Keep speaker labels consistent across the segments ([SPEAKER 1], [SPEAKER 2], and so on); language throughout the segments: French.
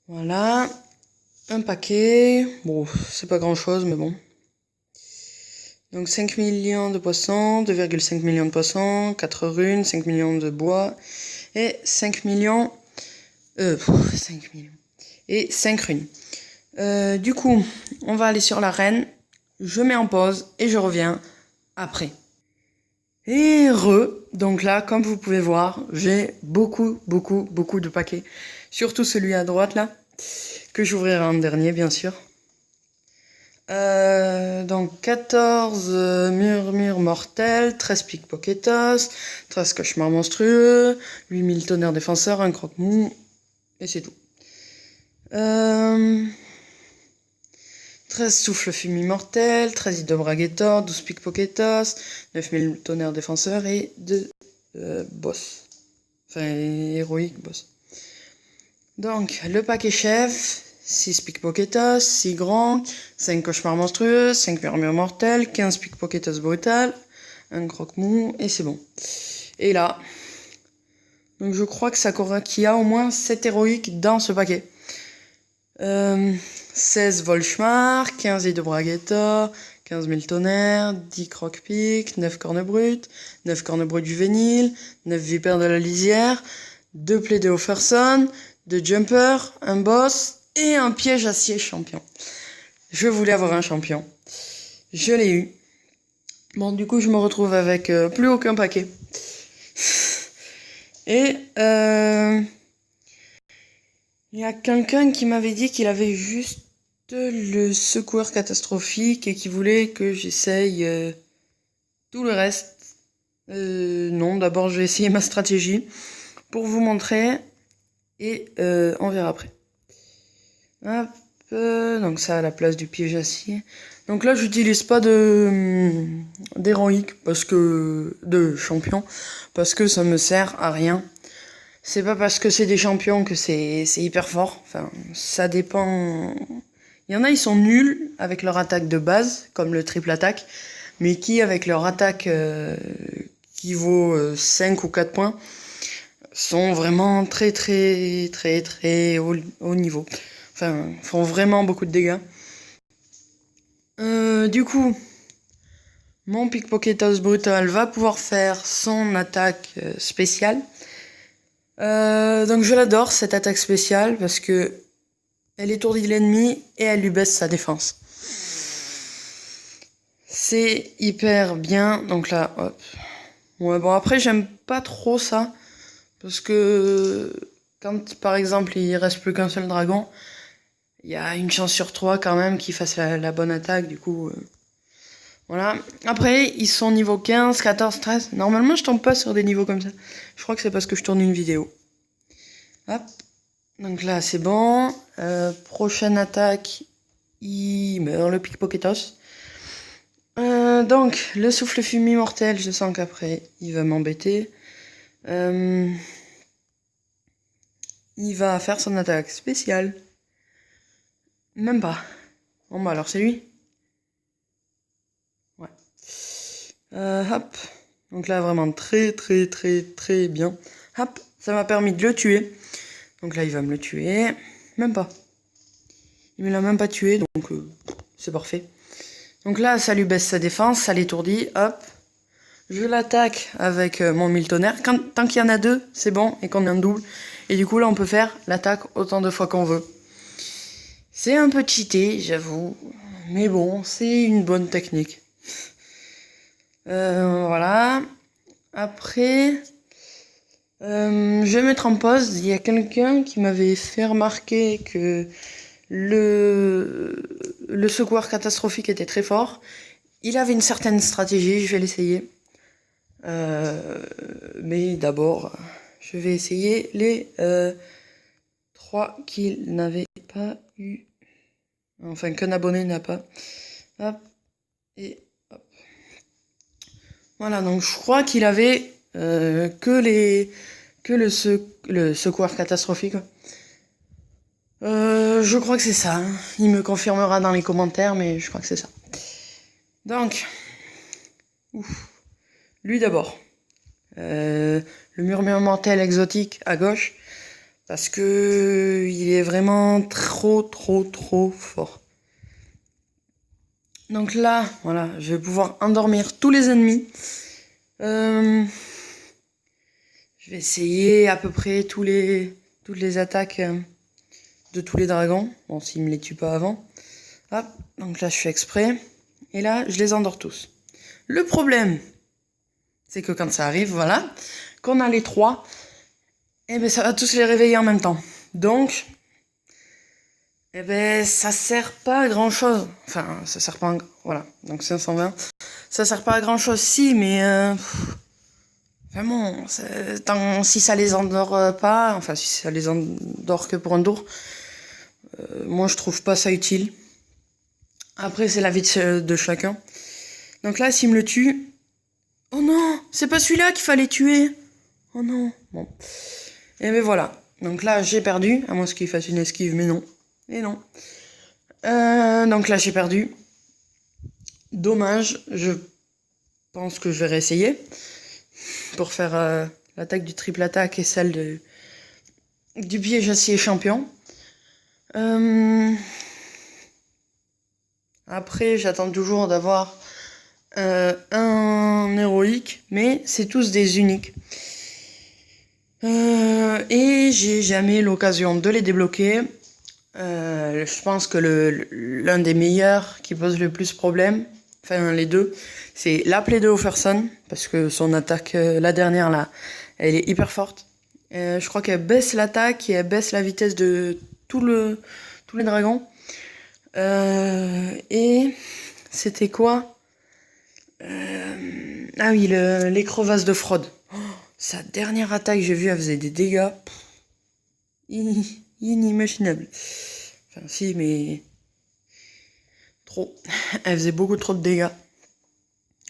[SPEAKER 1] Voilà. Un paquet. Bon, c'est pas grand chose, mais bon. Donc 5 millions de poissons, 2,5 millions de poissons, 4 runes, 5 millions de bois et 5 millions... 5 millions. Et 5 runes. Du coup, on va aller sur l'arène. Je mets en pause et je reviens après. Et donc là, comme vous pouvez voir, j'ai beaucoup de paquets. Surtout celui à droite là, que j'ouvrirai en dernier bien sûr. Donc 14 murmures mortels, 13 pickpocketos, 13 cauchemars monstrueux, 8000 tonnerres défenseurs, un croque-mou, et c'est tout. 13 souffles fumés mortels, 13 hydrobraguetor, 12 pickpocketos, 9000 tonnerres défenseurs et 2 boss. Enfin, héroïques boss. Donc, le paquet chef, 6 pickpocketos, 6 grands, 5 cauchemars monstrueux, 5 murmures mortels, 15 pickpocketos brutal, un croque-mou, et c'est bon. Et là, donc je crois que ça qu'il y a au moins 7 héroïques dans ce paquet. 16 Volchmar, 15 hydrobraguetor, 15 000 tonnerres, 10 croque-pic, 9 cornes brutes, 9 cornes brutes juvéniles, 9 vipères de la lisière, 2 plaies de Offerson, 2 jumpers, un boss et un piège acier champion. Je voulais avoir un champion. Je l'ai eu. Bon, du coup, je me retrouve avec plus aucun paquet. Et il y a quelqu'un qui m'avait dit qu'il avait juste le secours catastrophique et qui voulait que j'essaye tout le reste. Non, d'abord je vais essayer ma stratégie pour vous montrer et on verra après. Hop, donc ça à la place du piège acier. Donc là j'utilise pas d'héroïque parce que de champion parce que ça me sert à rien. C'est pas parce que c'est des champions que c'est hyper fort. Enfin, ça dépend. Il y en a, ils sont nuls avec leur attaque de base, comme le triple attaque, mais qui, avec leur attaque qui vaut 5 ou 4 points, sont vraiment très haut niveau. Enfin, font vraiment beaucoup de dégâts. Du coup, mon Pickpocketos Brutal va pouvoir faire son attaque spéciale. Donc je l'adore cette attaque spéciale parce que elle étourdit l'ennemi et elle lui baisse sa défense. C'est hyper bien. Donc là, hop. Ouais, bon après j'aime pas trop ça parce que quand par exemple il reste plus qu'un seul dragon, il y a une chance sur 3 quand même qu'il fasse la bonne attaque. Du coup, voilà. Après ils sont niveau 15, 14, 13. Normalement je tombe pas sur des niveaux comme ça. Je crois que c'est parce que je tourne une vidéo. Hop. Donc là, c'est bon. Prochaine attaque, il meurt, le pickpocketos. Donc, le souffle fumé mortel, je sens qu'après, il va m'embêter. Il va faire son attaque spéciale. Même pas. Bon bah alors c'est lui. Ouais. Hop. Donc là, vraiment très bien. Hop, ça m'a permis de le tuer. Donc là, il va me le tuer. Même pas. Il me l'a même pas tué, donc c'est parfait. Donc là, ça lui baisse sa défense, ça l'étourdit, hop. Je l'attaque avec mon 1000 tonnerres. Tant qu'il y en a 2, c'est bon, et qu'on est un double. Et du coup, là, on peut faire l'attaque autant de fois qu'on veut. C'est un peu cheaté, j'avoue. Mais bon, c'est une bonne technique. Voilà. Après, je vais mettre en pause. Il y a quelqu'un qui m'avait fait remarquer que le secours catastrophique était très fort. Il avait une certaine stratégie, je vais l'essayer. Mais d'abord, je vais essayer les 3 qu'il n'avait pas eu. Enfin, qu'un abonné n'a pas. Hop. Et hop. Voilà, donc je crois qu'il avait que le secours catastrophique. Je crois que c'est ça. Hein. Il me confirmera dans les commentaires, mais je crois que c'est ça. Donc, lui d'abord. Le murmure mortel exotique à gauche. Parce que il est vraiment trop fort. Donc là, voilà, je vais pouvoir endormir tous les ennemis. Je vais essayer à peu près toutes les attaques de tous les dragons. Bon, s'ils me les tuent pas avant. Hop, donc là je fais exprès. Et là, je les endors tous. Le problème, c'est que quand ça arrive, voilà, qu'on a les 3, eh ben ça va tous les réveiller en même temps. Donc, eh ben ça sert pas à grand chose. Enfin, ça sert pas à... Voilà, donc 520. Ça sert pas à grand chose si, mais... Vraiment, si ça les endort pas, enfin si ça les endort que pour un tour, moi je trouve pas ça utile. Après c'est la vie de chacun. Donc là s'il me le tue... Oh non, c'est pas celui-là qu'il fallait tuer. Oh non. Bon. Et ben voilà. Donc là j'ai perdu, à moins qu'il fasse une esquive, mais non. Et non. Donc là j'ai perdu. Dommage, je pense que je vais réessayer. Pour faire l'attaque du triple attaque et celle du piège acier champion. Après, j'attends toujours d'avoir un héroïque, mais c'est tous des uniques. Et j'ai jamais l'occasion de les débloquer. Je pense que l'un des meilleurs qui pose le plus problème, enfin les deux, c'est l'appelé de Offerson, parce que son attaque, la dernière là, elle est hyper forte. Je crois qu'elle baisse l'attaque et elle baisse la vitesse de tous les dragons. Et c'était quoi? Ah oui, les crevasses de fraude. Oh, sa dernière attaque, j'ai vu, elle faisait des dégâts inimaginables. Enfin si, mais trop. Elle faisait beaucoup trop de dégâts.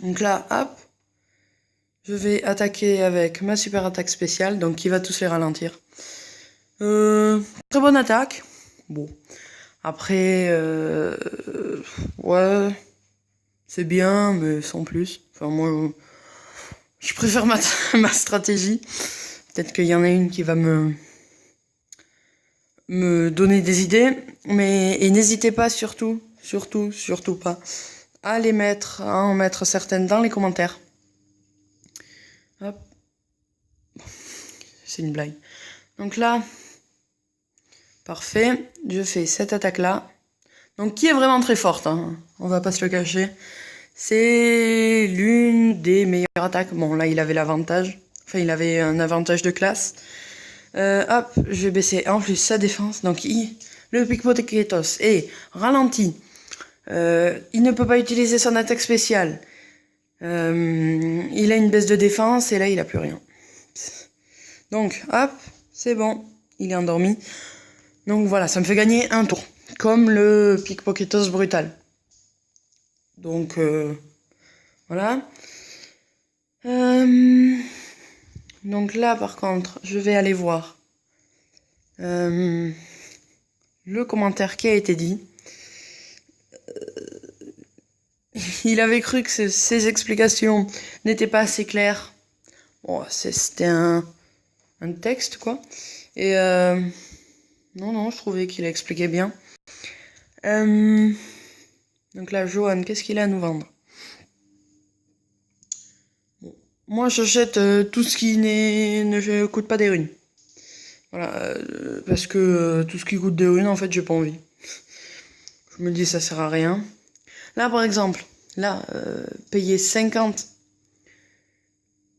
[SPEAKER 1] Donc là, hop, je vais attaquer avec ma super attaque spéciale, donc qui va tous les ralentir. Très bonne attaque. Bon. Après, ouais, c'est bien, mais sans plus. Enfin, moi, je préfère ma stratégie. Peut-être qu'il y en a une qui va me donner des idées. Et n'hésitez pas surtout pas à en mettre certaines dans les commentaires. Hop. C'est une blague. Donc là, parfait. Je fais cette attaque-là. Donc qui est vraiment très forte, hein. On va pas se le cacher. C'est l'une des meilleures attaques. Bon, là, il avait l'avantage. Enfin, il avait un avantage de classe. Hop, je vais baisser en plus sa défense. Donc, le pickpocketos est ralenti. Il ne peut pas utiliser son attaque spéciale. Il a une baisse de défense et là, il a plus rien. Donc, hop, c'est bon. Il est endormi. Donc voilà, ça me fait gagner un tour. Comme le pickpocketos brutal. Donc, voilà. Donc là, par contre, je vais aller voir le commentaire qui a été dit. Il avait cru que ses explications n'étaient pas assez claires. Bon, c'était un texte, quoi. Et non, je trouvais qu'il expliquait bien. Donc là, Johan, qu'est-ce qu'il a à nous vendre? Bon, moi, j'achète tout ce qui ne coûte pas des runes. Voilà, parce que tout ce qui coûte des runes, en fait, j'ai pas envie. Je me dis, ça sert à rien. Là, par exemple, payer 50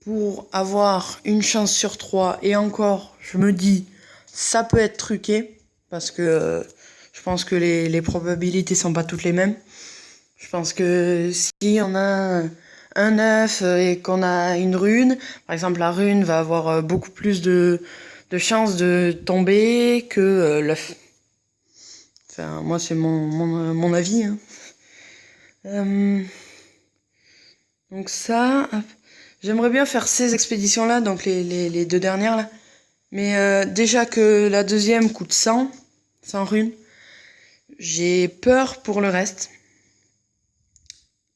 [SPEAKER 1] pour avoir une chance sur 3, et encore, je me dis, ça peut être truqué, parce que je pense que les probabilités sont pas toutes les mêmes. Je pense que si on a un œuf et qu'on a une rune, par exemple, la rune va avoir beaucoup plus de chances de tomber que l'œuf. Enfin, moi, c'est mon avis, hein. Donc ça, j'aimerais bien faire ces expéditions-là, donc les deux dernières là. Mais déjà que la deuxième coûte 100 runes, j'ai peur pour le reste.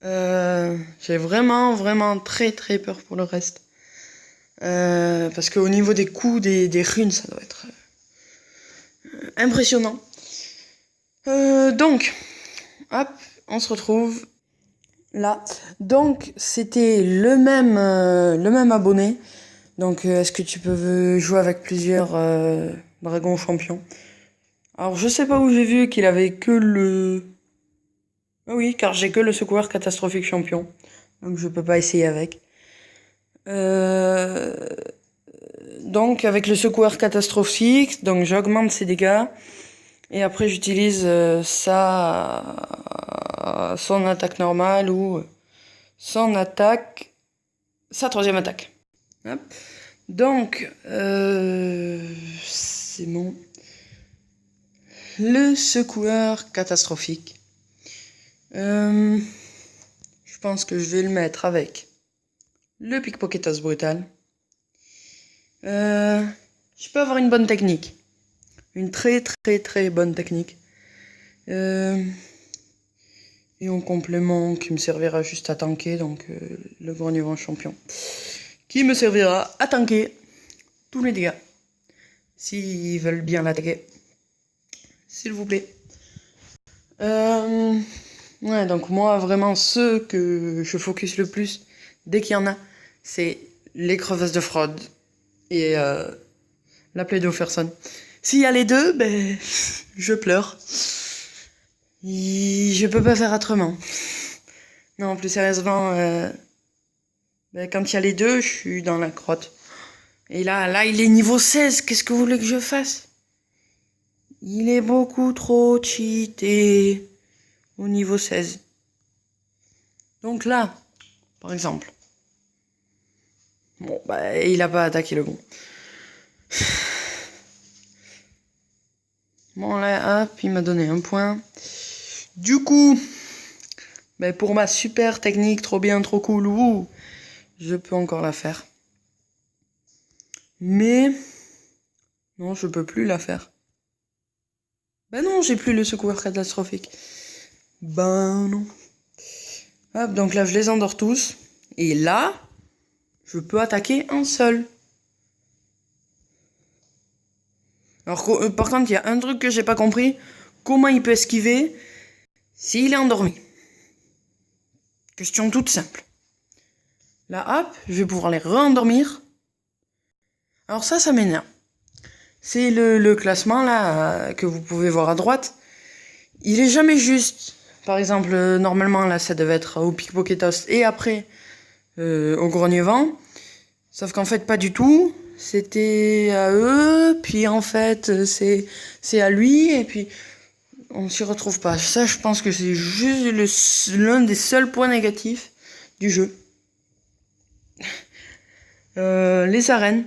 [SPEAKER 1] J'ai vraiment très peur pour le reste. Parce qu'au niveau des coûts des runes, ça doit être impressionnant. Donc, hop, on se retrouve là. Donc, c'était le même abonné. Donc, est-ce que tu peux jouer avec plusieurs dragons champions? Alors, je sais pas où j'ai vu qu'il avait que le... Ah oui, car j'ai que le secoueur catastrophique champion. Donc, je peux pas essayer avec. Donc, avec le secoueur catastrophique, donc j'augmente ses dégâts. Et après, j'utilise son attaque normale ou son attaque, sa troisième attaque. Hop. Donc, c'est bon. Le secoueur catastrophique. Je pense que je vais le mettre avec le pickpocketos brutal. Je peux avoir une bonne technique. Une très très très bonne technique. Et en complément qui me servira juste à tanker, donc le grognement champion. Qui me servira à tanker tous les dégâts. S'ils veulent bien l'attaquer. S'il vous plaît. Ouais, donc moi vraiment ceux que je focus le plus, dès qu'il y en a, c'est les crevasses de fraude et la plaie d'Offerson. S'il y a les deux, ben je pleure. Je peux pas faire autrement. Non, plus sérieusement, ben, quand il y a les deux, je suis dans la crotte. Et là, il est niveau 16, qu'est-ce que vous voulez que je fasse? Il est beaucoup trop cheaté au niveau 16. Donc là, par exemple. Bon, bah, il a pas attaqué le bon. Bon, là, hop, il m'a donné un point. Du coup, ben, pour ma super technique, trop bien, trop cool, je peux encore la faire. Mais, non, je peux plus la faire. Ben non, j'ai plus le secoueur catastrophique. Ben non. Hop, donc là, je les endors tous. Et là, je peux attaquer un seul. Alors, par contre, il y a un truc que j'ai pas compris. Comment il peut esquiver s'il est endormi? Question toute simple. Là, hop, je vais pouvoir les re-endormir. Alors ça m'énerve. C'est le classement, là, que vous pouvez voir à droite. Il est jamais juste. Par exemple, normalement, là, ça devait être au pickpocketos et après, au grognement. Sauf qu'en fait, pas du tout. C'était à eux, puis en fait, c'est à lui, et puis on s'y retrouve pas. Ça, je pense que c'est juste l'un des seuls points négatifs du jeu. Les arènes.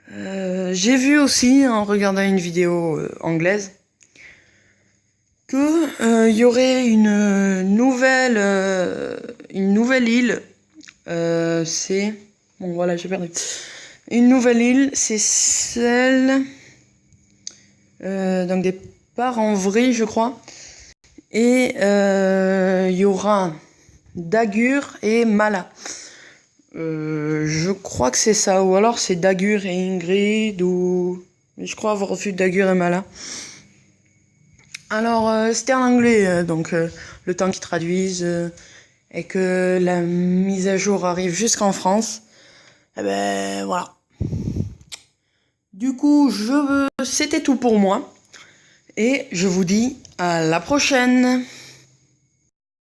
[SPEAKER 1] J'ai vu aussi, en regardant une vidéo anglaise, que y aurait une nouvelle île. C'est... Bon, voilà, j'ai perdu. Une nouvelle île, c'est celle... donc des parents vrais, je crois. Et il y aura Dagur et Mala. Je crois que c'est ça. Ou alors c'est Dagur et Ingrid. Ou... Je crois avoir vu Dagur et Mala. Alors, c'était en anglais. Donc, le temps qu'ils traduisent... et que la mise à jour arrive jusqu'en France. Et ben voilà. Du coup, c'était tout pour moi. Et je vous dis à la prochaine.